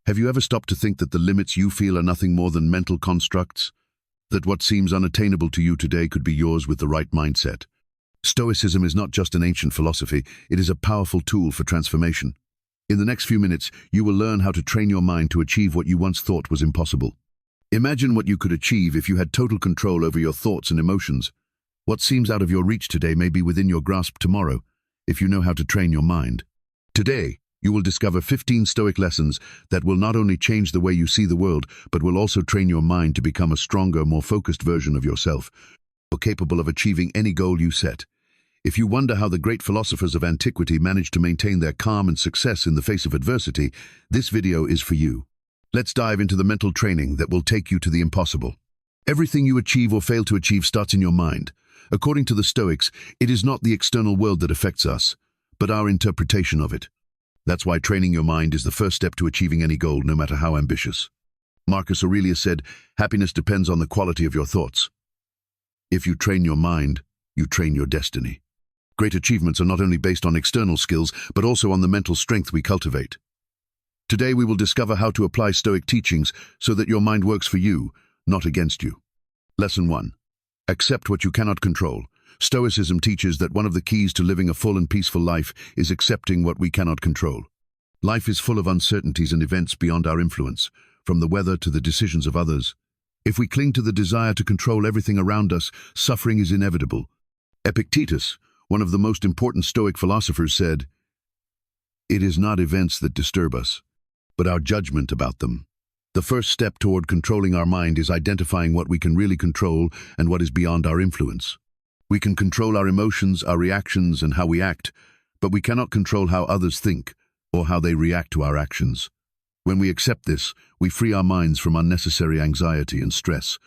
Have you ever stopped to think that the limits you feel are nothing more than mental constructs? That what seems unattainable to you today could be yours with the right mindset? Stoicism is not just an ancient philosophy, it is a powerful tool for transformation. In the next few minutes, you will learn how to train your mind to achieve what you once thought was impossible. Imagine what you could achieve if you had total control over your thoughts and emotions. What seems out of your reach today may be within your grasp tomorrow, if you know how to train your mind. Today, you will discover 15 Stoic lessons that will not only change the way you see the world, but will also train your mind to become a stronger, more focused version of yourself, capable of achieving any goal you set. If you wonder how the great philosophers of antiquity managed to maintain their calm and success in the face of adversity, this video is for you. Let's dive into the mental training that will take you to the impossible. Everything you achieve or fail to achieve starts in your mind. According to the Stoics, it is not the external world that affects us, but our interpretation of it. That's why training your mind is the first step to achieving any goal, no matter how ambitious. Marcus Aurelius said, "Happiness depends on the quality of your thoughts." If you train your mind, you train your destiny. Great achievements are not only based on external skills, but also on the mental strength we cultivate. Today we will discover how to apply Stoic teachings so that your mind works for you, not against you. Lesson 1. Accept what you cannot control. Stoicism teaches that one of the keys to living a full and peaceful life is accepting what we cannot control. Life is full of uncertainties and events beyond our influence, from the weather to the decisions of others. If we cling to the desire to control everything around us, suffering is inevitable. Epictetus, one of the most important Stoic philosophers, said, "It is not events that disturb us, but our judgment about them." The first step toward controlling our mind is identifying what we can really control and what is beyond our influence. We can control our emotions, our reactions, and how we act, but we cannot control how others think or how they react to our actions. When we accept this, we free our minds from unnecessary anxiety and stress.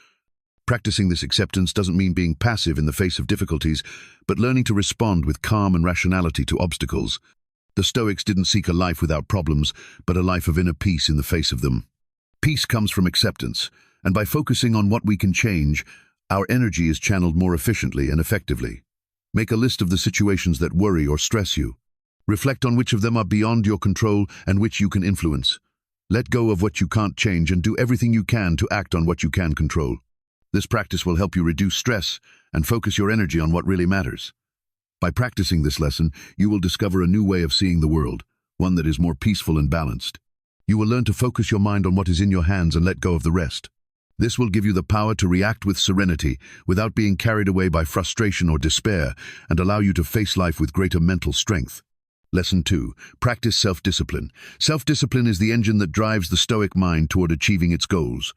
Practicing this acceptance doesn't mean being passive in the face of difficulties, but learning to respond with calm and rationality to obstacles. The Stoics didn't seek a life without problems, but a life of inner peace in the face of them. Peace comes from acceptance, and by focusing on what we can change, our energy is channeled more efficiently and effectively. Make a list of the situations that worry or stress you. Reflect on which of them are beyond your control and which you can influence. Let go of what you can't change and do everything you can to act on what you can control. This practice will help you reduce stress and focus your energy on what really matters. By practicing this lesson, you will discover a new way of seeing the world, one that is more peaceful and balanced. You will learn to focus your mind on what is in your hands and let go of the rest. This will give you the power to react with serenity, without being carried away by frustration or despair, and allow you to face life with greater mental strength. Lesson 2. Practice self-discipline. Self-discipline is the engine that drives the Stoic mind toward achieving its goals.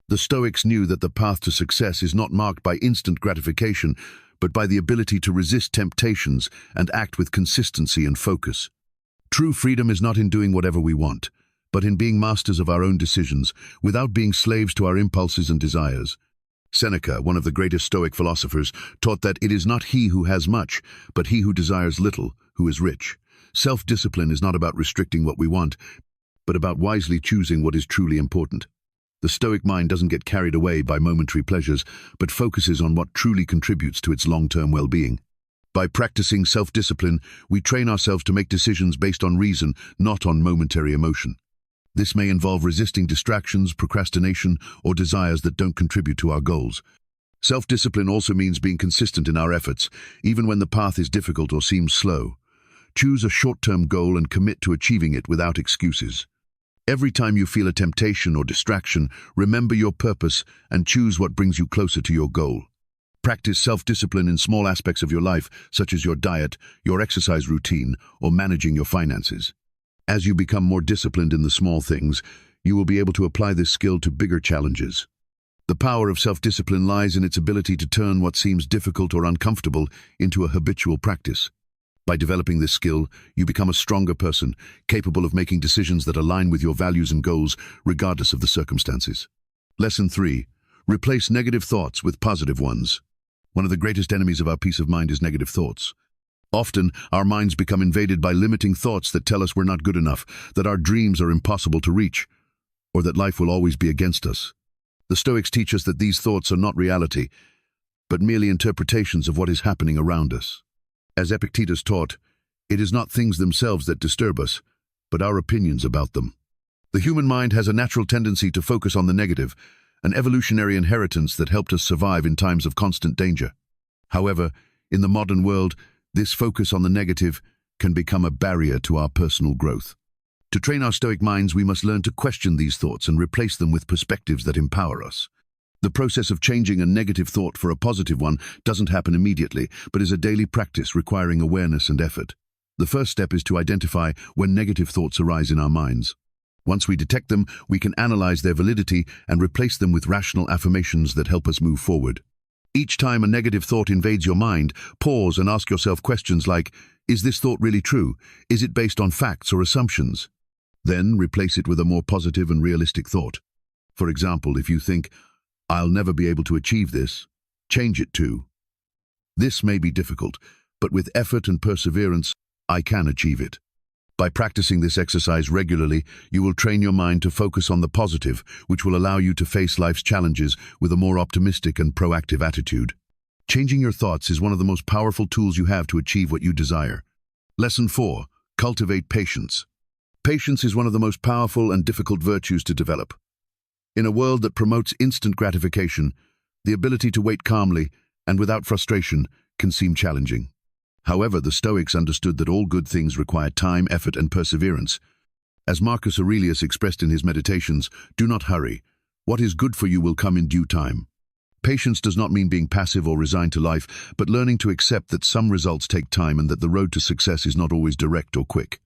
The Stoics knew that the path to success is not marked by instant gratification, but by the ability to resist temptations and act with consistency and focus. True freedom is not in doing whatever we want, but in being masters of our own decisions, without being slaves to our impulses and desires. Seneca, one of the greatest Stoic philosophers, taught that it is not he who has much, but he who desires little, who is rich. Self-discipline is not about restricting what we want, but about wisely choosing what is truly important. The Stoic mind doesn't get carried away by momentary pleasures, but focuses on what truly contributes to its long-term well-being. By practicing self-discipline, we train ourselves to make decisions based on reason, not on momentary emotion. This may involve resisting distractions, procrastination, or desires that don't contribute to our goals. Self-discipline also means being consistent in our efforts, even when the path is difficult or seems slow. Choose a short-term goal and commit to achieving it without excuses. Every time you feel a temptation or distraction, remember your purpose and choose what brings you closer to your goal. Practice self-discipline in small aspects of your life, such as your diet, your exercise routine, or managing your finances. As you become more disciplined in the small things, you will be able to apply this skill to bigger challenges. The power of self-discipline lies in its ability to turn what seems difficult or uncomfortable into a habitual practice. By developing this skill, you become a stronger person, capable of making decisions that align with your values and goals, regardless of the circumstances. Lesson 3. Replace negative thoughts with positive ones. One of the greatest enemies of our peace of mind is negative thoughts. Often, our minds become invaded by limiting thoughts that tell us we're not good enough, that our dreams are impossible to reach, or that life will always be against us. The Stoics teach us that these thoughts are not reality, but merely interpretations of what is happening around us. As Epictetus taught, it is not things themselves that disturb us, but our opinions about them. The human mind has a natural tendency to focus on the negative, an evolutionary inheritance that helped us survive in times of constant danger. However, in the modern world, this focus on the negative can become a barrier to our personal growth. To train our Stoic minds, we must learn to question these thoughts and replace them with perspectives that empower us. The process of changing a negative thought for a positive one doesn't happen immediately, but is a daily practice requiring awareness and effort. The first step is to identify when negative thoughts arise in our minds. Once we detect them, we can analyze their validity and replace them with rational affirmations that help us move forward. Each time a negative thought invades your mind, pause and ask yourself questions like, is this thought really true? Is it based on facts or assumptions? Then replace it with a more positive and realistic thought. For example, if you think, I'll never be able to achieve this, change it to, this may be difficult, but with effort and perseverance, I can achieve it. By practicing this exercise regularly, you will train your mind to focus on the positive, which will allow you to face life's challenges with a more optimistic and proactive attitude. Changing your thoughts is one of the most powerful tools you have to achieve what you desire. Lesson 4. Cultivate patience. Patience is one of the most powerful and difficult virtues to develop. In a world that promotes instant gratification, the ability to wait calmly and without frustration can seem challenging. However, the Stoics understood that all good things require time, effort, and perseverance. As Marcus Aurelius expressed in his Meditations, do not hurry. What is good for you will come in due time. Patience does not mean being passive or resigned to life, but learning to accept that some results take time and that the road to success is not always direct or quick.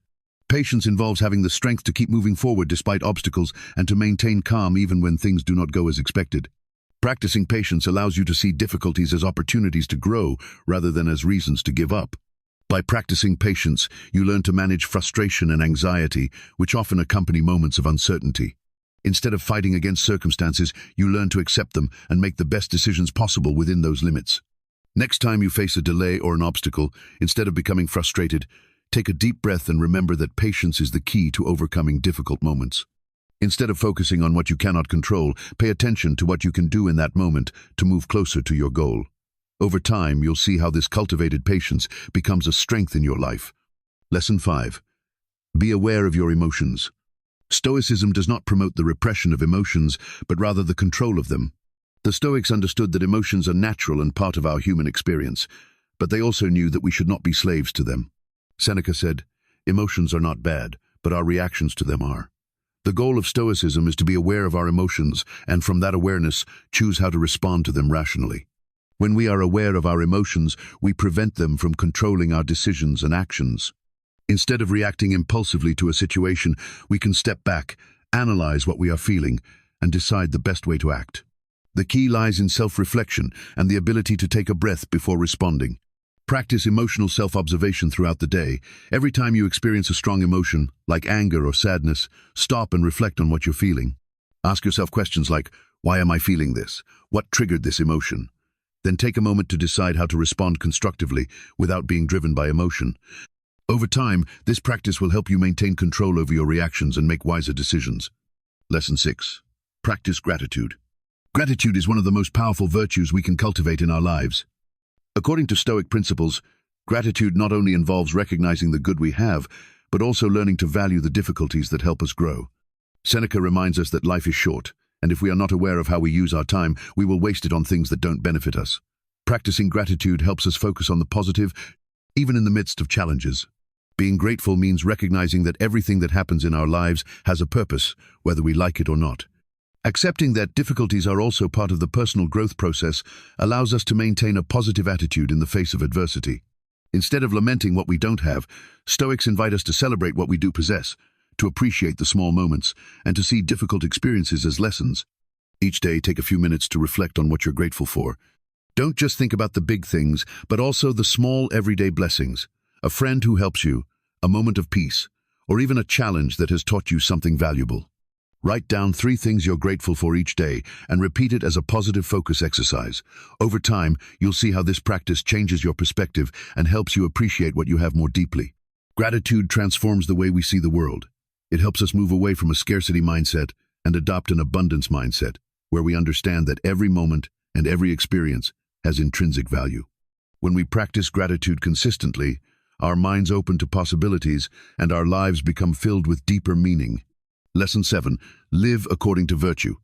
Patience involves having the strength to keep moving forward despite obstacles and to maintain calm even when things do not go as expected. Practicing patience allows you to see difficulties as opportunities to grow rather than as reasons to give up. By practicing patience, you learn to manage frustration and anxiety, which often accompany moments of uncertainty. Instead of fighting against circumstances, you learn to accept them and make the best decisions possible within those limits. Next time you face a delay or an obstacle, instead of becoming frustrated, take a deep breath and remember that patience is the key to overcoming difficult moments. Instead of focusing on what you cannot control, pay attention to what you can do in that moment to move closer to your goal. Over time, you'll see how this cultivated patience becomes a strength in your life. Lesson 5. Be aware of your emotions. Stoicism does not promote the repression of emotions, but rather the control of them. The Stoics understood that emotions are natural and part of our human experience, but they also knew that we should not be slaves to them. Seneca said, emotions are not bad, but our reactions to them are. The goal of Stoicism is to be aware of our emotions, and from that awareness, choose how to respond to them rationally. When we are aware of our emotions, we prevent them from controlling our decisions and actions. Instead of reacting impulsively to a situation, we can step back, analyze what we are feeling, and decide the best way to act. The key lies in self-reflection and the ability to take a breath before responding. Practice emotional self-observation throughout the day. Every time you experience a strong emotion, like anger or sadness, stop and reflect on what you're feeling. Ask yourself questions like, why am I feeling this? What triggered this emotion? Then take a moment to decide how to respond constructively without being driven by emotion. Over time, this practice will help you maintain control over your reactions and make wiser decisions. Lesson 6. Practice gratitude. Gratitude is one of the most powerful virtues we can cultivate in our lives. According to Stoic principles, gratitude not only involves recognizing the good we have, but also learning to value the difficulties that help us grow. Seneca reminds us that life is short, and if we are not aware of how we use our time, we will waste it on things that don't benefit us. Practicing gratitude helps us focus on the positive, even in the midst of challenges. Being grateful means recognizing that everything that happens in our lives has a purpose, whether we like it or not. Accepting that difficulties are also part of the personal growth process allows us to maintain a positive attitude in the face of adversity. Instead of lamenting what we don't have, Stoics invite us to celebrate what we do possess, to appreciate the small moments, and to see difficult experiences as lessons. Each day, take a few minutes to reflect on what you're grateful for. Don't just think about the big things, but also the small everyday blessings. A friend who helps you, a moment of peace, or even a challenge that has taught you something valuable. Write down 3 things you're grateful for each day and repeat it as a positive focus exercise. Over time, you'll see how this practice changes your perspective and helps you appreciate what you have more deeply. Gratitude transforms the way we see the world. It helps us move away from a scarcity mindset and adopt an abundance mindset, where we understand that every moment and every experience has intrinsic value. When we practice gratitude consistently, our minds open to possibilities and our lives become filled with deeper meaning. Lesson 7. Live according to virtue.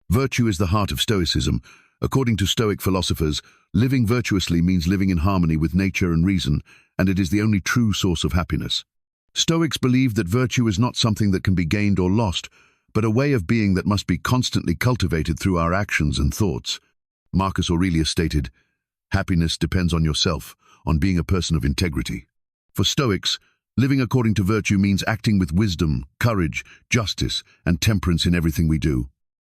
Virtue is the heart of Stoicism. According to Stoic philosophers, living virtuously means living in harmony with nature and reason, and it is the only true source of happiness. Stoics believe that virtue is not something that can be gained or lost, but a way of being that must be constantly cultivated through our actions and thoughts. Marcus Aurelius stated, "Happiness depends on yourself, on being a person of integrity." For Stoics, living according to virtue means acting with wisdom, courage, justice, and temperance in everything we do.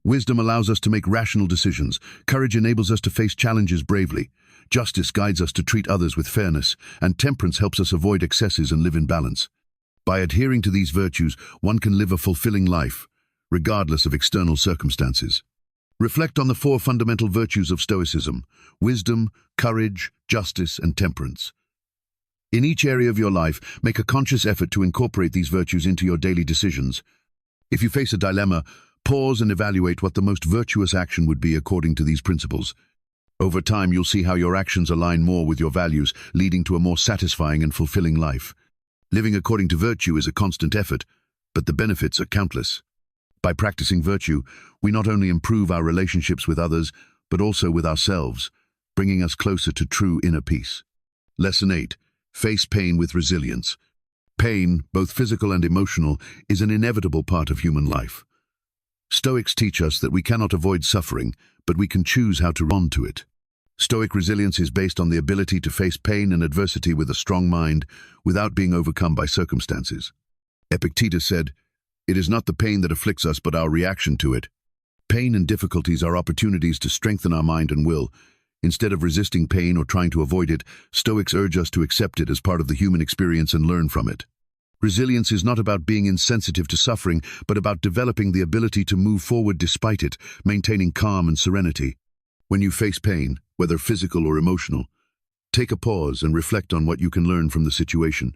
Wisdom allows us to make rational decisions, courage enables us to face challenges bravely, justice guides us to treat others with fairness, and temperance helps us avoid excesses and live in balance. By adhering to these virtues, one can live a fulfilling life, regardless of external circumstances. Reflect on the 4 fundamental virtues of Stoicism: wisdom, courage, justice, and temperance. In each area of your life, make a conscious effort to incorporate these virtues into your daily decisions. If you face a dilemma, pause and evaluate what the most virtuous action would be according to these principles. Over time, you'll see how your actions align more with your values, leading to a more satisfying and fulfilling life. Living according to virtue is a constant effort, but the benefits are countless. By practicing virtue, we not only improve our relationships with others, but also with ourselves, bringing us closer to true inner peace. Lesson 8. Face pain with resilience. Pain, both physical and emotional, is an inevitable part of human life. Stoics teach us that we cannot avoid suffering, but we can choose how to respond to it. Stoic resilience is based on the ability to face pain and adversity with a strong mind, without being overcome by circumstances. Epictetus said, "It is not the pain that afflicts us, but our reaction to it." Pain and difficulties are opportunities to strengthen our mind and will. Instead of resisting pain or trying to avoid it, Stoics urge us to accept it as part of the human experience and learn from it. Resilience is not about being insensitive to suffering, but about developing the ability to move forward despite it, maintaining calm and serenity. When you face pain, whether physical or emotional, take a pause and reflect on what you can learn from the situation.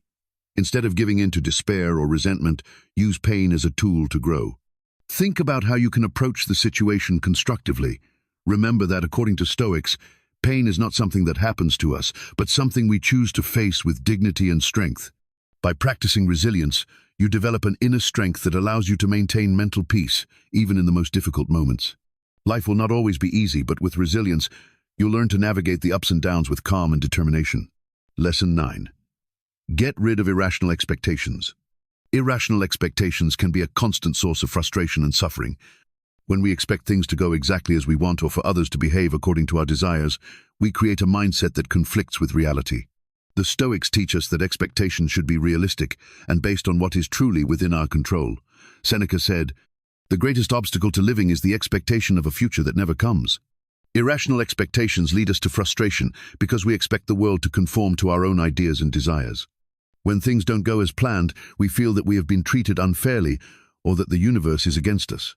Instead of giving in to despair or resentment, use pain as a tool to grow. Think about how you can approach the situation constructively. Remember that, according to Stoics, pain is not something that happens to us, but something we choose to face with dignity and strength. By practicing resilience, you develop an inner strength that allows you to maintain mental peace, even in the most difficult moments. Life will not always be easy, but with resilience, you'll learn to navigate the ups and downs with calm and determination. Lesson 9. Get rid of irrational expectations. Irrational expectations can be a constant source of frustration and suffering. When we expect things to go exactly as we want or for others to behave according to our desires, we create a mindset that conflicts with reality. The Stoics teach us that expectations should be realistic and based on what is truly within our control. Seneca said, "The greatest obstacle to living is the expectation of a future that never comes." Irrational expectations lead us to frustration because we expect the world to conform to our own ideas and desires. When things don't go as planned, we feel that we have been treated unfairly or that the universe is against us.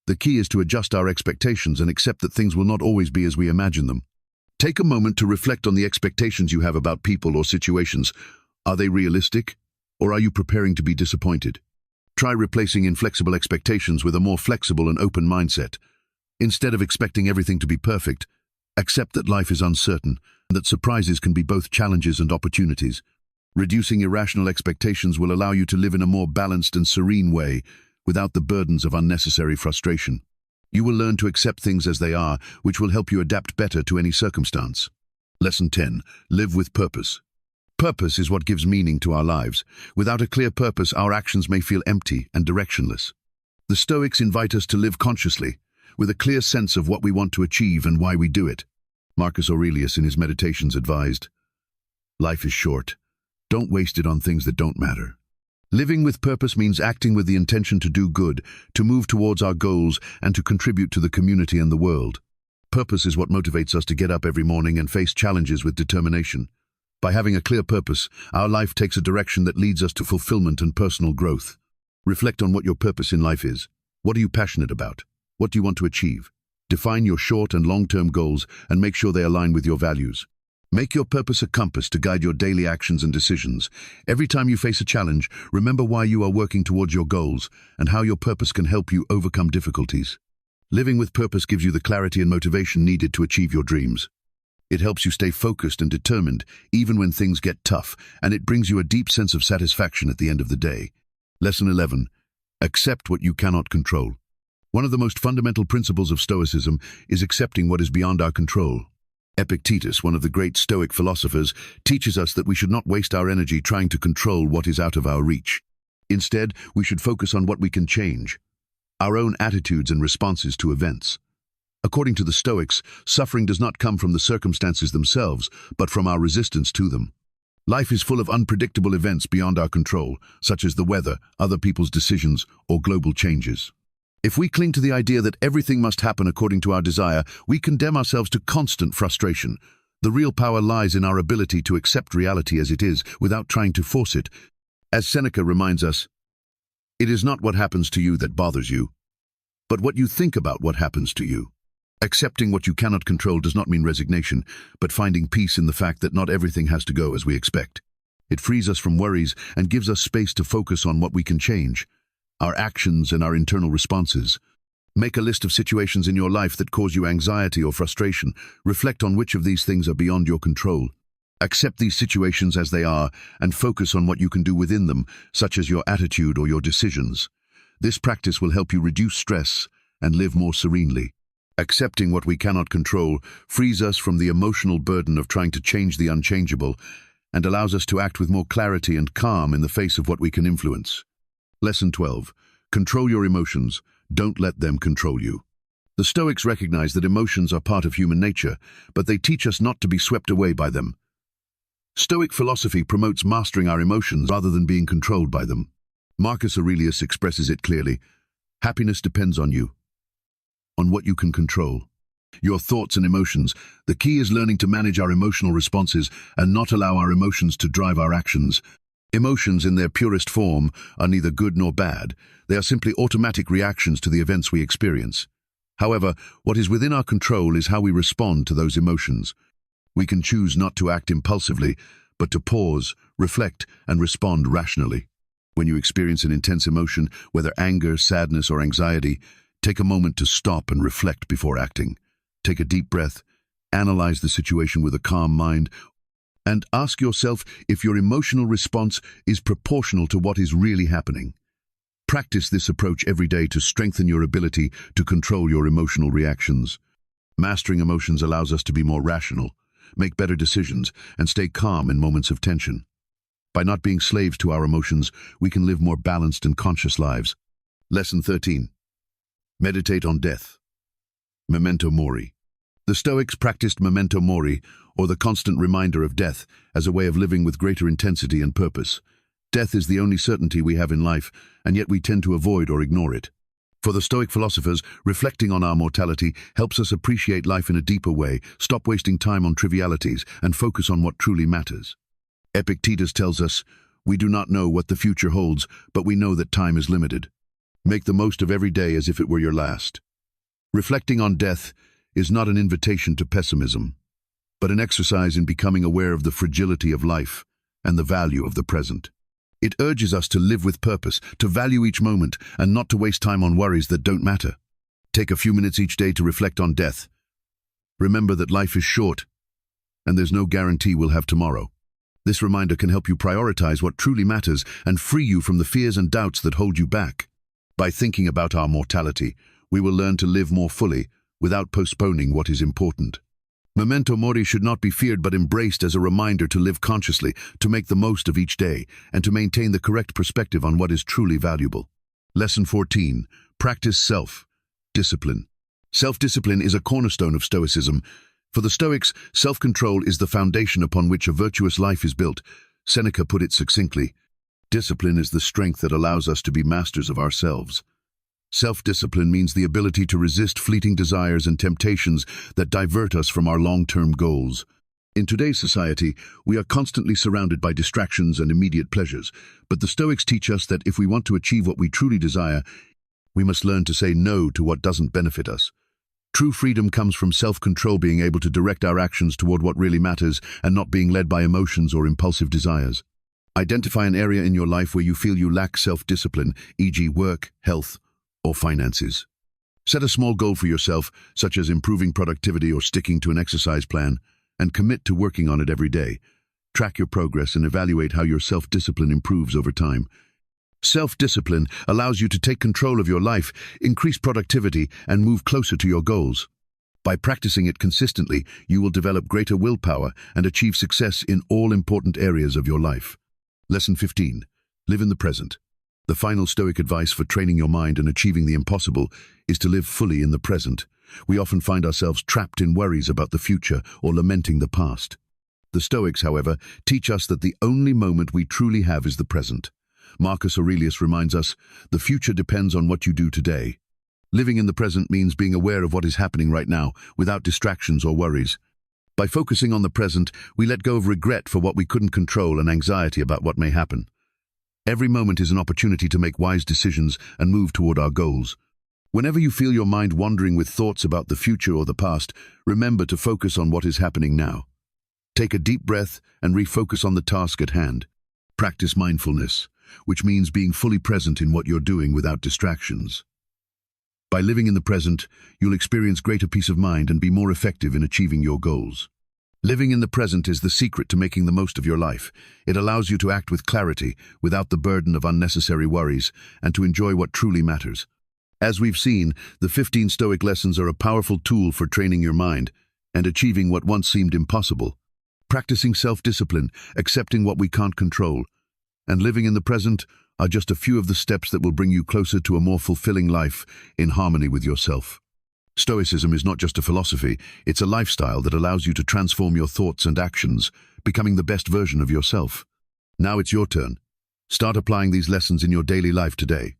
The key is to adjust our expectations and accept that things will not always be as we imagine them. Take a moment to reflect on the expectations you have about people or situations. Are they realistic, or are you preparing to be disappointed? Try replacing inflexible expectations with a more flexible and open mindset. Instead of expecting everything to be perfect, accept that life is uncertain and that surprises can be both challenges and opportunities. Reducing irrational expectations will allow you to live in a more balanced and serene way, without the burdens of unnecessary frustration. You will learn to accept things as they are, which will help you adapt better to any circumstance. Lesson 10. Live with purpose. Purpose is what gives meaning to our lives. Without a clear purpose, our actions may feel empty and directionless. The Stoics invite us to live consciously, with a clear sense of what we want to achieve and why we do it. Marcus Aurelius in his Meditations advised, "Life is short. Don't waste it on things that don't matter." Living with purpose means acting with the intention to do good, to move towards our goals, and to contribute to the community and the world. Purpose is what motivates us to get up every morning and face challenges with determination. By having a clear purpose, our life takes a direction that leads us to fulfillment and personal growth. Reflect on what your purpose in life is. What are you passionate about? What do you want to achieve? Define your short and long-term goals and make sure they align with your values. Make your purpose a compass to guide your daily actions and decisions. Every time you face a challenge, remember why you are working towards your goals and how your purpose can help you overcome difficulties. Living with purpose gives you the clarity and motivation needed to achieve your dreams. It helps you stay focused and determined, even when things get tough, and it brings you a deep sense of satisfaction at the end of the day. Lesson 11. Accept what you cannot control. One of the most fundamental principles of Stoicism is accepting what is beyond our control. Epictetus, one of the great Stoic philosophers, teaches us that we should not waste our energy trying to control what is out of our reach. Instead, we should focus on what we can change, our own attitudes and responses to events. According to the Stoics, suffering does not come from the circumstances themselves, but from our resistance to them. Life is full of unpredictable events beyond our control, such as the weather, other people's decisions, or global changes. If we cling to the idea that everything must happen according to our desire, we condemn ourselves to constant frustration. The real power lies in our ability to accept reality as it is, without trying to force it. As Seneca reminds us, it is not what happens to you that bothers you, but what you think about what happens to you. Accepting what you cannot control does not mean resignation, but finding peace in the fact that not everything has to go as we expect. It frees us from worries and gives us space to focus on what we can change, our actions and our internal responses. Make a list of situations in your life that cause you anxiety or frustration. Reflect on which of these things are beyond your control. Accept these situations as they are and focus on what you can do within them, such as your attitude or your decisions. This practice will help you reduce stress and live more serenely. Accepting what we cannot control frees us from the emotional burden of trying to change the unchangeable and allows us to act with more clarity and calm in the face of what we can influence. Lesson 12. Control your emotions. Don't let them control you. The Stoics recognize that emotions are part of human nature, but they teach us not to be swept away by them. Stoic philosophy promotes mastering our emotions rather than being controlled by them. Marcus Aurelius expresses it clearly. Happiness depends on you, on what you can control. Your thoughts and emotions. The key is learning to manage our emotional responses and not allow our emotions to drive our actions. Emotions in their purest form are neither good nor bad. They are simply automatic reactions to the events we experience. However, what is within our control is how we respond to those emotions. We can choose not to act impulsively, but to pause, reflect, and respond rationally. When you experience an intense emotion, whether anger, sadness, or anxiety, take a moment to stop and reflect before acting. Take a deep breath, analyze the situation with a calm mind, and ask yourself if your emotional response is proportional to what is really happening. Practice this approach every day to strengthen your ability to control your emotional reactions. Mastering emotions allows us to be more rational, make better decisions, and stay calm in moments of tension. By not being slaves to our emotions, we can live more balanced and conscious lives. Lesson 13. Meditate on death. Memento mori. The Stoics practiced memento mori, or the constant reminder of death, as a way of living with greater intensity and purpose. Death is the only certainty we have in life, and yet we tend to avoid or ignore it. For the Stoic philosophers, reflecting on our mortality helps us appreciate life in a deeper way, stop wasting time on trivialities, and focus on what truly matters. Epictetus tells us, "We do not know what the future holds, but we know that time is limited. Make the most of every day as if it were your last." Reflecting on death is not an invitation to pessimism, but an exercise in becoming aware of the fragility of life and the value of the present. It urges us to live with purpose, to value each moment, and not to waste time on worries that don't matter. Take a few minutes each day to reflect on death. Remember that life is short, and there's no guarantee we'll have tomorrow. This reminder can help you prioritize what truly matters and free you from the fears and doubts that hold you back. By thinking about our mortality, we will learn to live more fully, without postponing what is important. Memento mori should not be feared but embraced as a reminder to live consciously, to make the most of each day, and to maintain the correct perspective on what is truly valuable. Lesson 14. Practice self-discipline. Self-discipline is a cornerstone of Stoicism. For the Stoics, self-control is the foundation upon which a virtuous life is built. Seneca put it succinctly, "Discipline is the strength that allows us to be masters of ourselves." Self-discipline means the ability to resist fleeting desires and temptations that divert us from our long-term goals. In today's society, we are constantly surrounded by distractions and immediate pleasures, but the Stoics teach us that if we want to achieve what we truly desire, we must learn to say no to what doesn't benefit us. True freedom comes from self-control, being able to direct our actions toward what really matters and not being led by emotions or impulsive desires. Identify an area in your life where you feel you lack self-discipline, e.g. work, health, or finances. Set a small goal for yourself, such as improving productivity or sticking to an exercise plan, and commit to working on it every day. Track your progress and evaluate how your self-discipline improves over time. Self-discipline allows you to take control of your life, increase productivity, and move closer to your goals. By practicing it consistently, you will develop greater willpower and achieve success in all important areas of your life. Lesson 15. Live in the present. The final Stoic advice for training your mind and achieving the impossible is to live fully in the present. We often find ourselves trapped in worries about the future or lamenting the past. The Stoics, however, teach us that the only moment we truly have is the present. Marcus Aurelius reminds us, the future depends on what you do today. Living in the present means being aware of what is happening right now, without distractions or worries. By focusing on the present, we let go of regret for what we couldn't control and anxiety about what may happen. Every moment is an opportunity to make wise decisions and move toward our goals. Whenever you feel your mind wandering with thoughts about the future or the past, remember to focus on what is happening now. Take a deep breath and refocus on the task at hand. Practice mindfulness, which means being fully present in what you're doing without distractions. By living in the present, you'll experience greater peace of mind and be more effective in achieving your goals. Living in the present is the secret to making the most of your life. It allows you to act with clarity, without the burden of unnecessary worries, and to enjoy what truly matters. As we've seen, the 15 Stoic lessons are a powerful tool for training your mind and achieving what once seemed impossible. Practicing self-discipline, accepting what we can't control, and living in the present are just a few of the steps that will bring you closer to a more fulfilling life in harmony with yourself. Stoicism is not just a philosophy, it's a lifestyle that allows you to transform your thoughts and actions, becoming the best version of yourself. Now it's your turn. Start applying these lessons in your daily life today.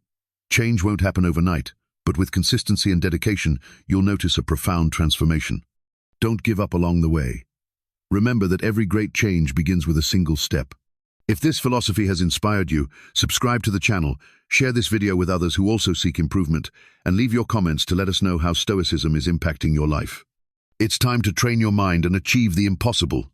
Change won't happen overnight, but with consistency and dedication, you'll notice a profound transformation. Don't give up along the way. Remember that every great change begins with a single step. If this philosophy has inspired you, subscribe to the channel, share this video with others who also seek improvement, and leave your comments to let us know how Stoicism is impacting your life. It's time to train your mind and achieve the impossible.